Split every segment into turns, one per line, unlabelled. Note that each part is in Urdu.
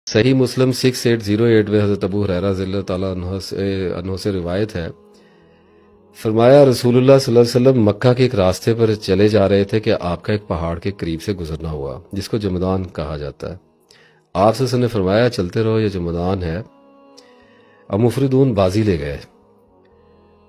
صحیح مسلم 6808 میں حضرت ابو ہریرہ رضی اللہ تعالیٰ عنہ سے روایت ہے، فرمایا رسول اللہ صلی اللہ علیہ وسلم مکہ کے ایک راستے پر چلے جا رہے تھے کہ آپ کا ایک پہاڑ کے قریب سے گزرنا ہوا جس کو جمدان کہا جاتا ہے۔ آپ سے نے فرمایا چلتے رہو، یہ جمدان ہے۔ اب مفردون بازی لے گئے۔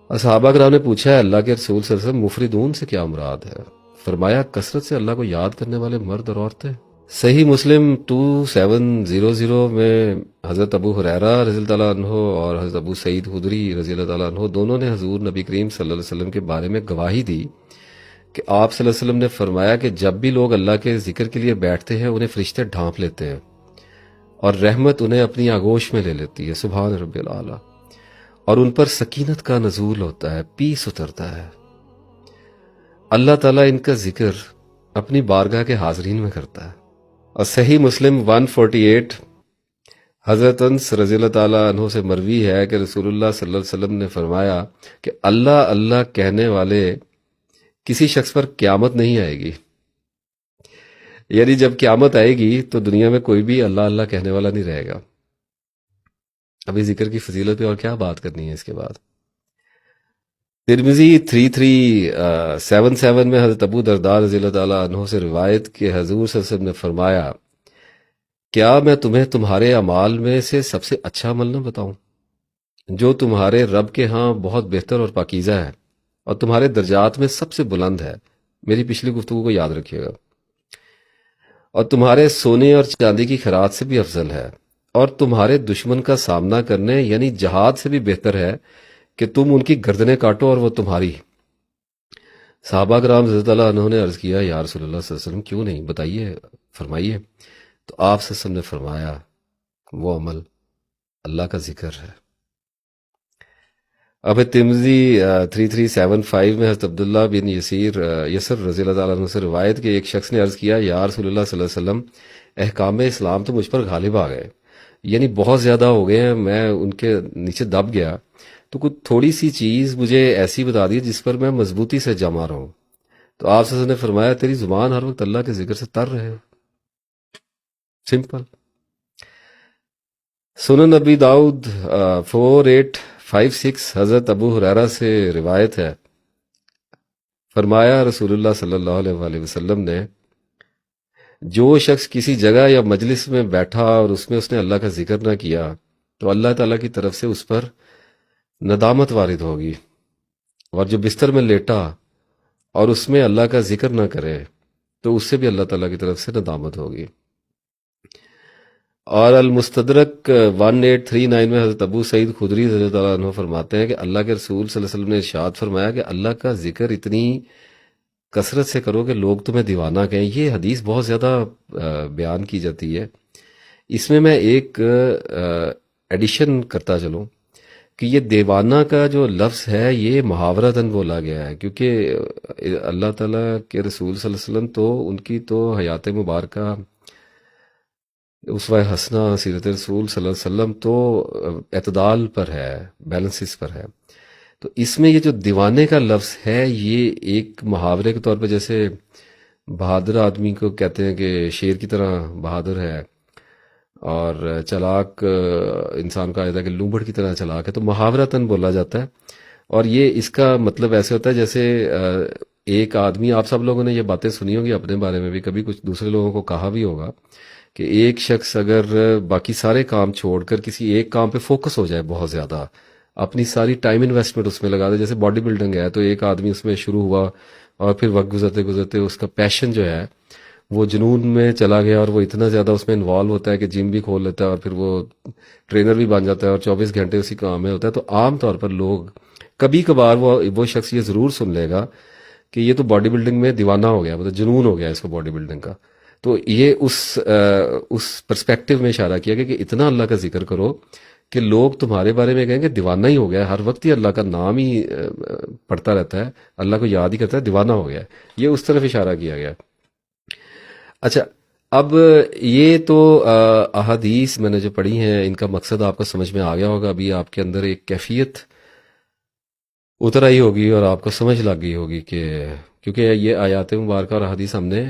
صحابہ کرام نے پوچھا ہے اللہ کے رسول صلی اللہ علیہ وسلم مفردون سے کیا مراد ہے؟ فرمایا کثرت سے اللہ کو یاد کرنے والے مرد اور عورتیں۔ صحیح مسلم 2700 میں حضرت ابو ہریرہ رضی اللہ تعالیٰ عنہ اور حضرت ابو سعید خدری رضی اللہ تعالیٰ عنہ دونوں نے حضور نبی کریم صلی اللہ علیہ وسلم کے بارے میں گواہی دی کہ آپ صلی اللہ علیہ وسلم نے فرمایا کہ جب بھی لوگ اللہ کے ذکر کے لیے بیٹھتے ہیں انہیں فرشتے ڈھانپ لیتے ہیں اور رحمت انہیں اپنی آغوش میں لے لیتی ہے، سبحان رب العالی، اور ان پر سکینت کا نزول ہوتا ہے، پیس اترتا ہے۔ اللہ تعالیٰ ان کا ذکر اپنی بارگاہ کے حاضرین میں کرتا ہے۔ اور صحیح مسلم 148 حضرت انس رضی اللہ تعالیٰ عنہ سے مروی ہے کہ رسول اللہ صلی اللہ علیہ وسلم نے فرمایا کہ اللہ اللہ کہنے والے کسی شخص پر قیامت نہیں آئے گی، یعنی جب قیامت آئے گی تو دنیا میں کوئی بھی اللہ اللہ کہنے والا نہیں رہے گا۔ ابھی ذکر کی فضیلت پہ اور کیا بات کرنی ہے اس کے بعد۔ ترمذی 3377 میں حضرت ابو درداء رضی اللہ تعالیٰ عنہ سے روایت کہ حضور صلی اللہ علیہ وسلم نے فرمایا کیا میں تمہیں تمہارے اعمال میں سے سب سے اچھا عمل نہ بتاؤں جو تمہارے رب کے ہاں بہت بہتر اور پاکیزہ ہے اور تمہارے درجات میں سب سے بلند ہے؟ میری پچھلی گفتگو کو یاد رکھیے گا۔ اور تمہارے سونے اور چاندی کی خیرات سے بھی افضل ہے اور تمہارے دشمن کا سامنا کرنے یعنی جہاد سے بھی بہتر ہے کہ تم ان کی گردنیں کاٹو اور وہ تمہاری۔ صحابہ کرام رضی اللہ عنہ نے عرض کیا یا رسول اللہ صلی اللہ علیہ وسلم کیوں نہیں، بتائیے، فرمائیے۔ تو آپ صلی اللہ علیہ وسلم نے فرمایا وہ عمل اللہ کا ذکر ہے۔ اب ترمذی 3375 میں حضرت عبداللہ بن یسر رضی اللہ تعالیٰ عنہ سے روایت کہ ایک شخص نے عرض کیا یا رسول اللہ صلی اللہ علیہ وسلم احکام اسلام تو مجھ پر غالب آ گئے، یعنی بہت زیادہ ہو گئے ہیں، میں ان کے نیچے دب گیا، تو کچھ تھوڑی سی چیز مجھے ایسی بتا دی جس پر میں مضبوطی سے جمع رہوں۔ تو آپ صلی اللہ علیہ وسلم نے فرمایا تیری زبان ہر وقت اللہ کے ذکر سے تر رہے۔ سمپل۔ سنن نبی داؤد 4856 حضرت ابو ہریرہ سے روایت ہے، فرمایا رسول اللہ صلی اللہ علیہ وآلہ وسلم نے جو شخص کسی جگہ یا مجلس میں بیٹھا اور اس میں اس نے اللہ کا ذکر نہ کیا تو اللہ تعالیٰ کی طرف سے اس پر ندامت وارد ہوگی، اور جو بستر میں لیٹا اور اس میں اللہ کا ذکر نہ کرے تو اس سے بھی اللہ تعالیٰ کی طرف سے ندامت ہوگی۔ اور المستدرک 1839 میں حضرت ابو سعید خدری رضی اللہ عنہ فرماتے ہیں کہ اللہ کے رسول صلی اللہ علیہ وسلم نے ارشاد فرمایا کہ اللہ کا ذکر اتنی کثرت سے کرو کہ لوگ تمہیں دیوانہ کہیں۔ یہ حدیث بہت زیادہ بیان کی جاتی ہے، اس میں میں ایک ایڈیشن کرتا چلوں کہ یہ دیوانہ کا جو لفظ ہے یہ محاورتاً بولا گیا ہے، کیونکہ اللہ تعالیٰ کے رسول صلی اللہ علیہ وسلم تو ان کی تو حیات مبارکہ اسوہ حسنہ سیرت رسول صلی اللہ علیہ وسلم تو اعتدال پر ہے، بیلنسز پر ہے۔ تو اس میں یہ جو دیوانے کا لفظ ہے یہ ایک محاورے کے طور پہ، جیسے بہادر آدمی کو کہتے ہیں کہ شیر کی طرح بہادر ہے، اور چلاک انسان کا ہے کہ لومڑ کی طرح چلاک ہے، تو محاورتاً بولا جاتا ہے۔ اور یہ اس کا مطلب ایسے ہوتا ہے جیسے ایک آدمی، آپ سب لوگوں نے یہ باتیں سنی ہوں گی اپنے بارے میں بھی، کبھی کچھ دوسرے لوگوں کو کہا بھی ہوگا کہ ایک شخص اگر باقی سارے کام چھوڑ کر کسی ایک کام پہ فوکس ہو جائے، بہت زیادہ اپنی ساری ٹائم انویسٹمنٹ اس میں لگا دے، جیسے باڈی بلڈنگ ہے تو ایک آدمی اس میں شروع ہوا اور پھر وقت گزرتے گزرتے اس کا پیشن جو ہے وہ جنون میں چلا گیا اور وہ اتنا زیادہ اس میں انوالو ہوتا ہے کہ جم بھی کھول لیتا ہے اور پھر وہ ٹرینر بھی بن جاتا ہے اور 24 گھنٹے اسی کام میں ہوتا ہے۔ تو عام طور پر لوگ کبھی کبھار وہ شخص یہ ضرور سن لے گا کہ یہ تو باڈی بلڈنگ میں دیوانہ ہو گیا، مطلب جنون ہو گیا اس کو باڈی بلڈنگ کا۔ تو یہ اس پرسپیکٹو میں اشارہ کیا گیا کہ اتنا اللہ کا ذکر کرو کہ لوگ تمہارے بارے میں کہیں گے دیوانہ ہی ہو گیا، ہر وقت ہی اللہ کا نام ہی پڑھتا رہتا ہے، اللہ کو یاد ہی کرتا ہے، دیوانہ ہو گیا۔ یہ اس طرف اشارہ کیا گیا۔ اچھا، اب یہ تو احادیث میں نے جو پڑھی ہیں ان کا مقصد آپ کو سمجھ میں آ گیا ہوگا۔ ابھی آپ کے اندر ایک کیفیت اتر آئی ہوگی اور آپ کو سمجھ لگ گئی ہوگی کہ کیونکہ یہ آیات مبارکہ اور احادیث ہم نے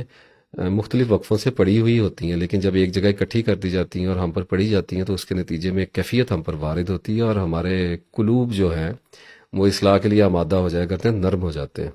مختلف وقفوں سے پڑی ہوئی ہوتی ہیں، لیکن جب ایک جگہ اکٹھی کر دی جاتی ہیں اور ہم پر پڑھی جاتی ہیں تو اس کے نتیجے میں ایک کیفیت ہم پر وارد ہوتی ہے اور ہمارے قلوب جو ہیں وہ اصلاح کے لیے آمادہ ہو جایا کرتے ہیں، نرم ہو جاتے ہیں۔